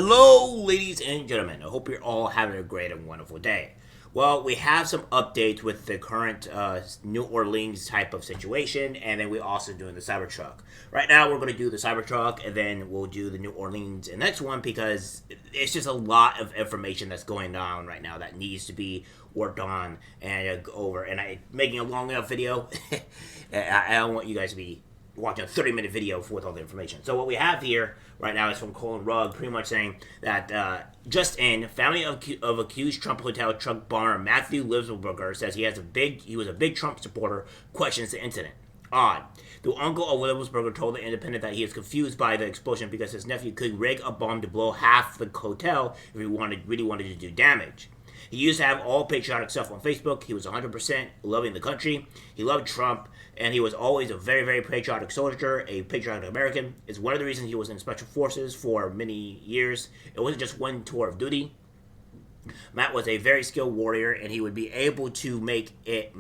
Hello, ladies and gentlemen. I hope you're all having a great and wonderful day. Well, we have some updates with the current New Orleans type of situation, and then we're also doing the Cybertruck. Right now, we're going to do the Cybertruck, and then we'll do the New Orleans the next one because it's just a lot of information that's going on right now that needs to be worked on and go over. And making a long enough video, I don't want you guys to be watching a 30-minute video with all the information. So what we have here right now is from Colin Rugg, pretty much saying that just in, family of accused Trump hotel truck bomber Matthew Livelsberger says he was a big Trump supporter, questions the incident. Odd. The uncle of Livelsberger told the Independent that he is confused by the explosion because his nephew could rig a bomb to blow half the hotel if he really wanted to do damage. He used to have all patriotic stuff on Facebook. He was 100% loving the country. He loved Trump, and he was always a very, very patriotic soldier, a patriotic American. It's one of the reasons he was in Special Forces for many years. It wasn't just one tour of duty. Matt was a very skilled warrior, and he would be able to make if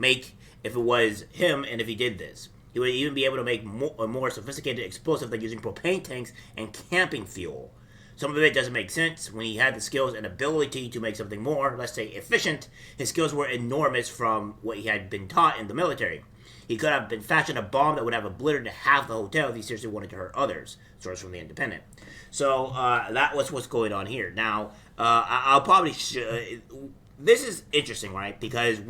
it was him and if he did this. He would even be able to make a more sophisticated explosive than using propane tanks and camping fuel. Some of it doesn't make sense. When he had the skills and ability to make something more, let's say, efficient, his skills were enormous from what he had been taught in the military. He could have been fashioned a bomb that would have obliterated half the hotel if he seriously wanted to hurt others. Source from The Independent. So that was what's going on here. Now, I'll probably... this is interesting, right? Because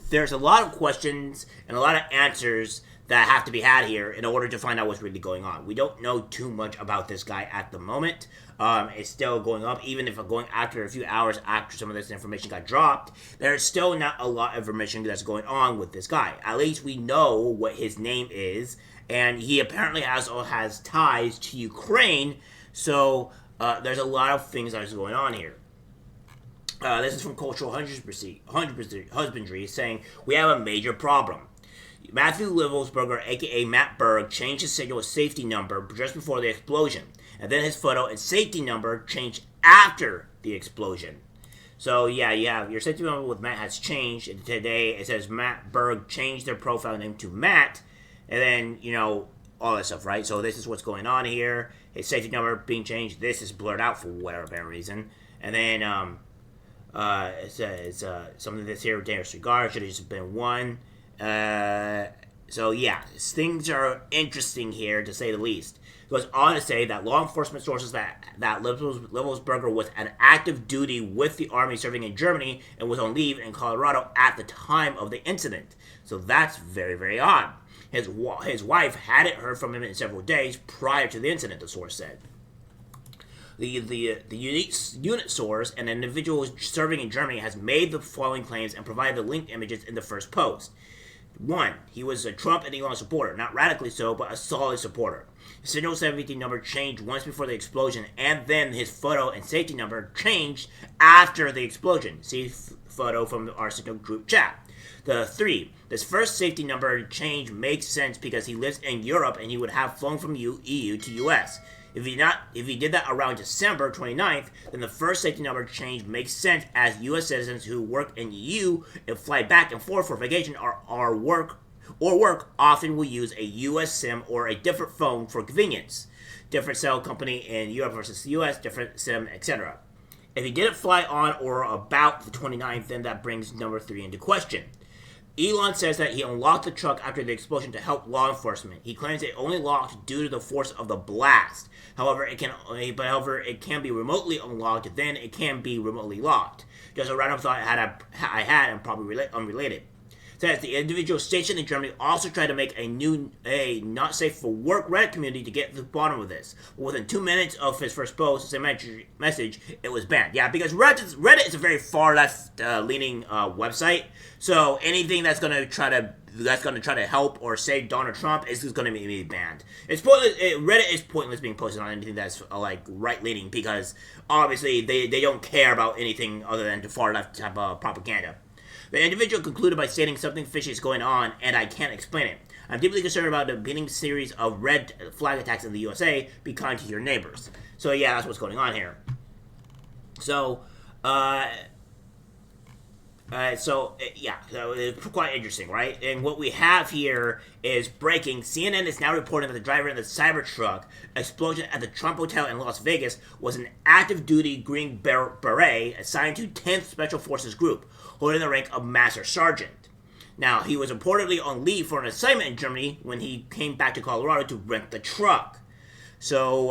there's a lot of questions and a lot of answers that have to be had here in order to find out what's really going on. We don't know too much about this guy at the moment. It's still going up, even if going after a few hours after some of this information got dropped. There's still not a lot of information that's going on with this guy. At least we know what his name is, and he apparently has ties to Ukraine. So there's a lot of things that are going on here. This is from Cultural Husbandry, saying we have a major problem. Matthew Livelsberger, aka Matt Berg, changed his signal safety number just before the explosion, and then his photo and safety number changed after the explosion. So yeah, your safety number with Matt has changed, and today it says Matt Berg changed their profile name to Matt, and then, all that stuff, right? So this is what's going on here. His safety number being changed. This is blurred out for whatever apparent reason. And then it says something that's here, dangerous cigar, should have just been one. So yeah, things are interesting here to say the least. It goes on to say that law enforcement sources that Livelsberger was on active duty with the army serving in Germany and was on leave in Colorado at the time of the incident. So that's very, very odd. His wife hadn't heard from him in several days prior to the incident, the source said. The unique unit source, an individual serving in Germany, has made the following claims and provided the linked images in the first post. 1. He was a Trump and Elon supporter, not radically so, but a solid supporter. His signal safety number changed once before the explosion, and then his photo and safety number changed after the explosion. See photo from our signal group chat. 3. This first safety number change makes sense because he lives in Europe and he would have flown from EU to US. If he did that around December 29th, then the first safety number change makes sense as U.S. citizens who work in EU and fly back and forth for vacation or work often will use a U.S. SIM or a different phone for convenience. Different cell company in Europe versus the U.S., different SIM, etc. If he didn't fly on or about the 29th, then that brings number 3 into question. Elon says that he unlocked the truck after the explosion to help law enforcement. He claims it only locked due to the force of the blast. However, it can be remotely unlocked. Then it can be remotely locked. Just a random thought I had and probably unrelated. Says the individual stationed in Germany also tried to make a not safe for work Reddit community to get to the bottom of this. But within 2 minutes of his first post, same message, it was banned. Yeah, because Reddit is a very far left leaning website. So anything that's gonna try to help or save Donald Trump is gonna be banned. It's pointless. Reddit is pointless being posted on anything that's like right leaning because obviously they don't care about anything other than the far left type of propaganda. The individual concluded by stating something fishy is going on, and I can't explain it. I'm deeply concerned about the beginning series of red flag attacks in the USA. Be kind to your neighbors. So yeah, that's what's going on here. So, So it's quite interesting, right? And what we have here is breaking. CNN is now reporting that the driver of the Cybertruck explosion at the Trump Hotel in Las Vegas was an active duty Green Beret assigned to 10th Special Forces Group, holding the rank of Master Sergeant. Now, he was reportedly on leave for an assignment in Germany when he came back to Colorado to rent the truck. So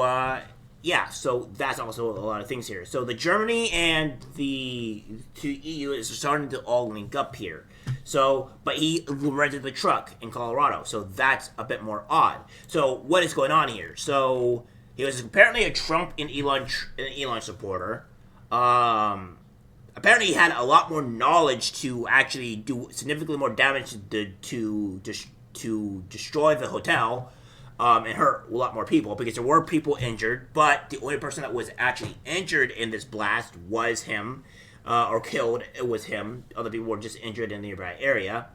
that's also a lot of things here. So the Germany and the EU is starting to all link up here. So, but he rented the truck in Colorado, so that's a bit more odd. So what is going on here? So he was apparently a Trump and Elon supporter. Apparently he had a lot more knowledge to actually do significantly more damage to destroy the hotel. And hurt a lot more people because there were people injured, but the only person that was actually injured in this blast was him, or killed. It was him. Other people were just injured in the nearby area.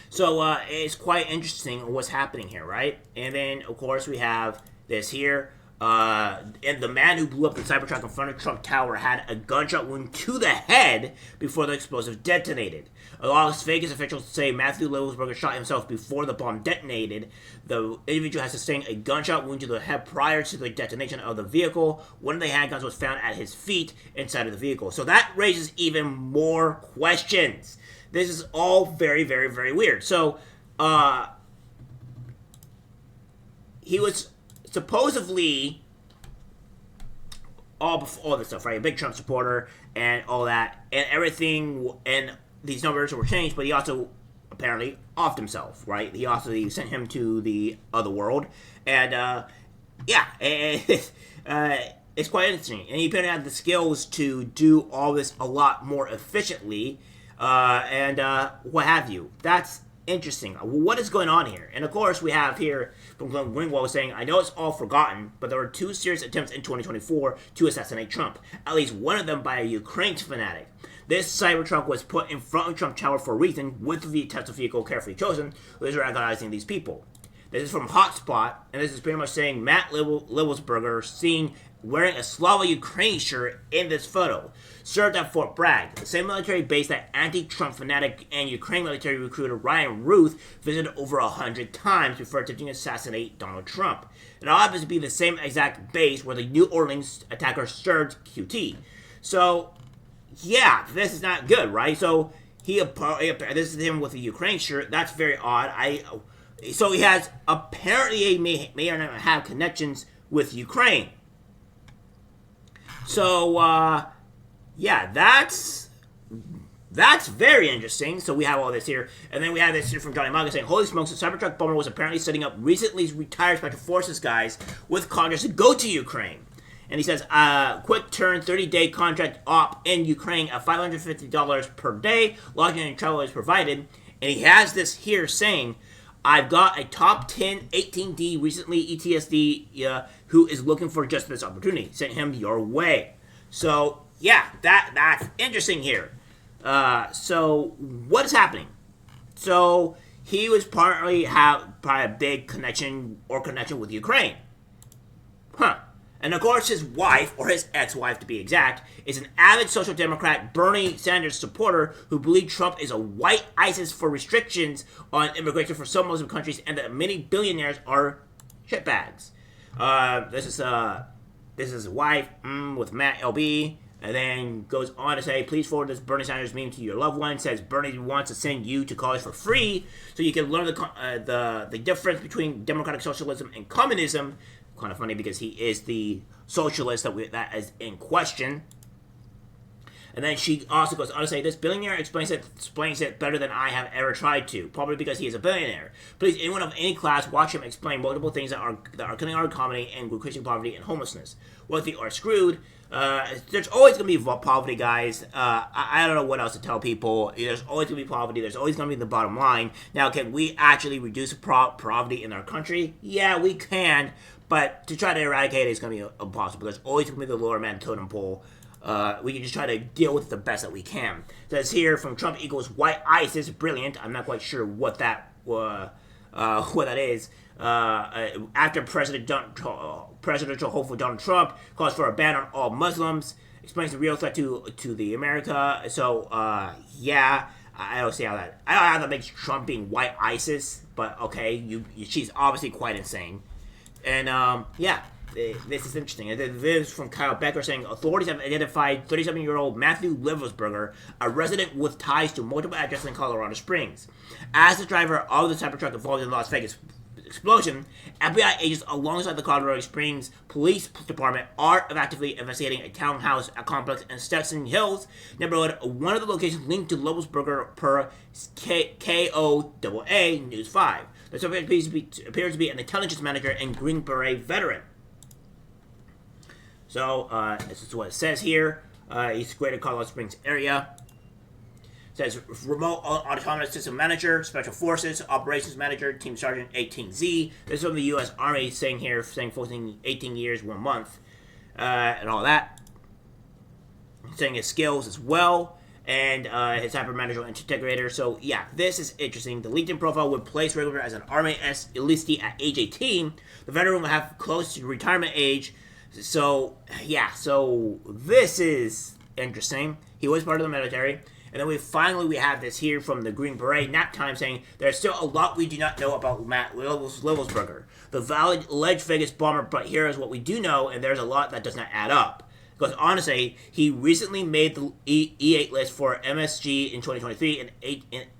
So it's quite interesting what's happening here, right? And then of course we have this here. And the man who blew up the Cybertruck in front of Trump Tower had a gunshot wound to the head before the explosive detonated. Las Vegas officials say Matthew Livelsberger shot himself before the bomb detonated. The individual has sustained a gunshot wound to the head prior to the detonation of the vehicle. One of the handguns was found at his feet inside of the vehicle. So that raises even more questions. This is all very, very, very weird. So, he was supposedly all this stuff, right? A big Trump supporter and all that, and everything, and these numbers were changed, but he also apparently offed himself, right? He sent him to the other world, and it's quite interesting. And he apparently had the skills to do all this a lot more efficiently, and what have you. That's interesting. What is going on here? And of course, we have here from Glenn Greenwald saying, I know it's all forgotten, but there were 2 serious attempts in 2024 to assassinate Trump, at least one of them by a Ukraine fanatic. This Cybertruck was put in front of Trump Tower for a reason, with the test vehicle carefully chosen, which is recognizing these people. This is from Hotspot, and this is pretty much saying Matt Livelsberger seen wearing a Slava Ukraine shirt in this photo. Served at Fort Bragg, the same military base that anti-Trump fanatic and Ukraine military recruiter Ryan Ruth visited over 100 times before attempting to assassinate Donald Trump. It happens to be the same exact base where the New Orleans attacker served QT. So, yeah, this is not good, right? So, this is him with a Ukraine shirt. That's very odd. So he has apparently may or not have connections with Ukraine. So, that's very interesting. So we have all this here. And then we have this here from Johnny Maga saying, holy smokes, the Cybertruck bomber was apparently setting up recently retired Special Forces guys with Congress to go to Ukraine. And he says, quick turn, 30-day contract op in Ukraine at $550 per day. Lodging and travel is provided. And he has this here saying, I've got a top 10 18D recently ETSD who is looking for just this opportunity. Send him your way. So, yeah, that's interesting here. So, what is happening? So, he was probably a big connection with Ukraine. And of course, his wife, or his ex-wife to be exact, is an avid Social Democrat Bernie Sanders supporter who believes Trump is a white ISIS for restrictions on immigration for some Muslim countries, and that many billionaires are shitbags. This is his wife with Matt LB, and then goes on to say, please forward this Bernie Sanders meme to your loved one. Says Bernie wants to send you to college for free so you can learn the difference between democratic socialism and communism. Kind of funny because he is the socialist that is in question. And then she also goes on to say, this billionaire explains it better than I have ever tried to, probably because he is a billionaire. Please, anyone of any class, watch him explain multiple things that are killing our economy and increasing poverty and homelessness. Wealthy are screwed. There's always going to be poverty, guys. I don't know what else to tell people. There's always going to be poverty. There's always going to be the bottom line. Now, can we actually reduce poverty in our country? Yeah, we can. But to try to eradicate it is going to be impossible. There's always going to be the lower man totem pole. We can just try to deal with it the best that we can. It says here from Trump equals white ISIS. Brilliant. I'm not quite sure what that is. After presidential hopeful Donald Trump calls for a ban on all Muslims, explains the real threat to the America. So yeah, I don't see how that. I don't know how that makes Trump being white ISIS, but okay, she's obviously quite insane. And yeah, this is interesting. And then this is from Kyle Becker saying authorities have identified 37-year-old Matthew Livelsberger, a resident with ties to multiple addresses in Colorado Springs, as the driver of the Cybertruck involved in the Las Vegas explosion. FBI agents alongside the Colorado Springs Police Department are actively investigating a townhouse complex in Stetson Hills neighborhood, one of the locations linked to Livelsberger per KOAA News 5. The subject appears to be an intelligence manager and Green Beret veteran. So, this is what it says here. He's Greater Colorado Springs area. It says remote autonomous system manager, special forces, operations manager, team sergeant 18Z. This is from the U.S. Army saying 18 years, 1 month, and all that. Saying his skills as well, and his hyper managerial integrator. So yeah, this is interesting. The LinkedIn profile would place Regular as an Army enlistee at age 18. The veteran will have close to retirement age. So yeah, so this is interesting. He was part of the military. And then we have this here from the Green Beret Nap Time saying there's still a lot we do not know about Matt Livelsberger, the alleged Vegas bomber, but here is what we do know, and there's a lot that does not add up. Because honestly, he recently made the E8 list for MSG in 2023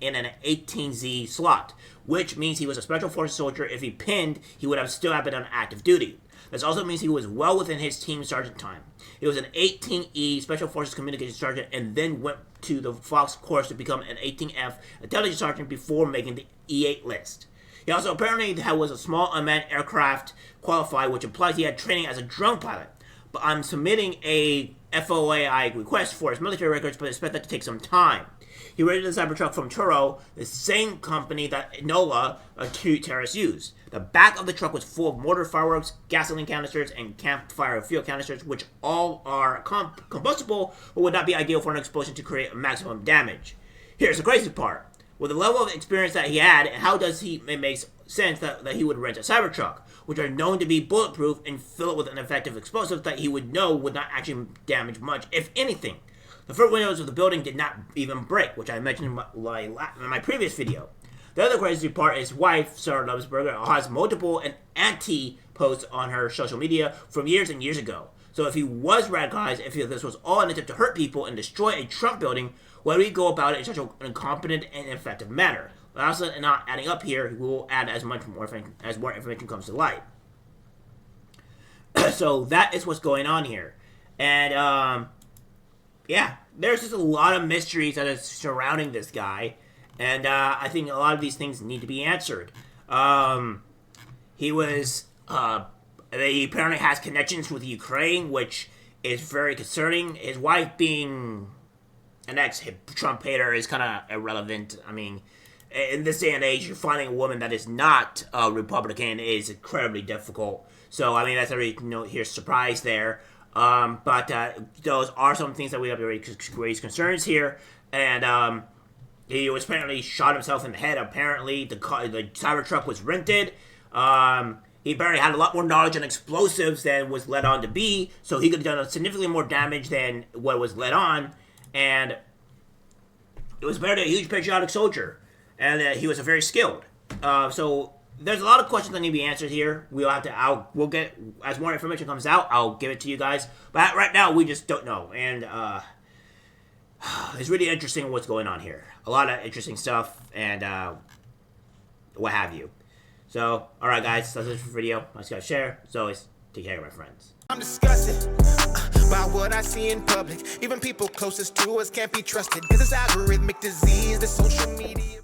in an 18Z slot, which means he was a Special Forces soldier. If he pinned, he would have still been on active duty. This also means he was well within his team sergeant time. He was an 18E Special Forces Communications Sergeant and then went to the Fox course to become an 18F Intelligence Sergeant before making the E8 list. He also apparently was a small unmanned aircraft qualified, which implies he had training as a drone pilot. But I'm submitting a FOAI request for his military records, but I expect that to take some time. He rented the Cybertruck from Turo, the same company that NOLA, two terrorists, used. The back of the truck was full of mortar, fireworks, gasoline canisters, and campfire fuel canisters, which all are combustible, but would not be ideal for an explosion to create maximum damage. Here's the crazy part. With the level of experience that he had, how does it make sense that he would rent a Cybertruck, which are known to be bulletproof and fill it with an effective explosive that he would know would not actually damage much, if anything? The front windows of the building did not even break, which I mentioned in my previous video. The other crazy part is his wife, Sarah Livelsberger, has multiple and anti-posts on her social media from years and years ago. So if he was radicalized, if this was all an attempt to hurt people and destroy a Trump building, why do we go about it in such an incompetent and ineffective manner? Also, not adding up here, we will add as more information comes to light. So that is what's going on here. And, yeah, there's just a lot of mysteries that is surrounding this guy. And I think a lot of these things need to be answered. He apparently has connections with Ukraine, which is very concerning. His wife being an ex-Trump hater is kind of irrelevant. I mean, in this day and age, you're finding a woman that is not a Republican is incredibly difficult. So, I mean, that's a surprise there. But those are some things that we have to raise concerns here. And he was apparently shot himself in the head. Apparently, the Cybertruck was rented. He apparently had a lot more knowledge on explosives than was led on to be, so he could have done significantly more damage than what was led on. And it was apparently a huge patriotic soldier, and he was very skilled. So there's a lot of questions that need to be answered here. We'll get, as more information comes out, I'll give it to you guys. But right now, we just don't know. And it's really interesting what's going on here. A lot of interesting stuff and what have you. So, alright guys, that's it for the video. Let's go share. As always, take care, my friends. I'm disgusted about what I see in public. Even people closest to us can't be trusted. Cause it's algorithmic disease, the social media.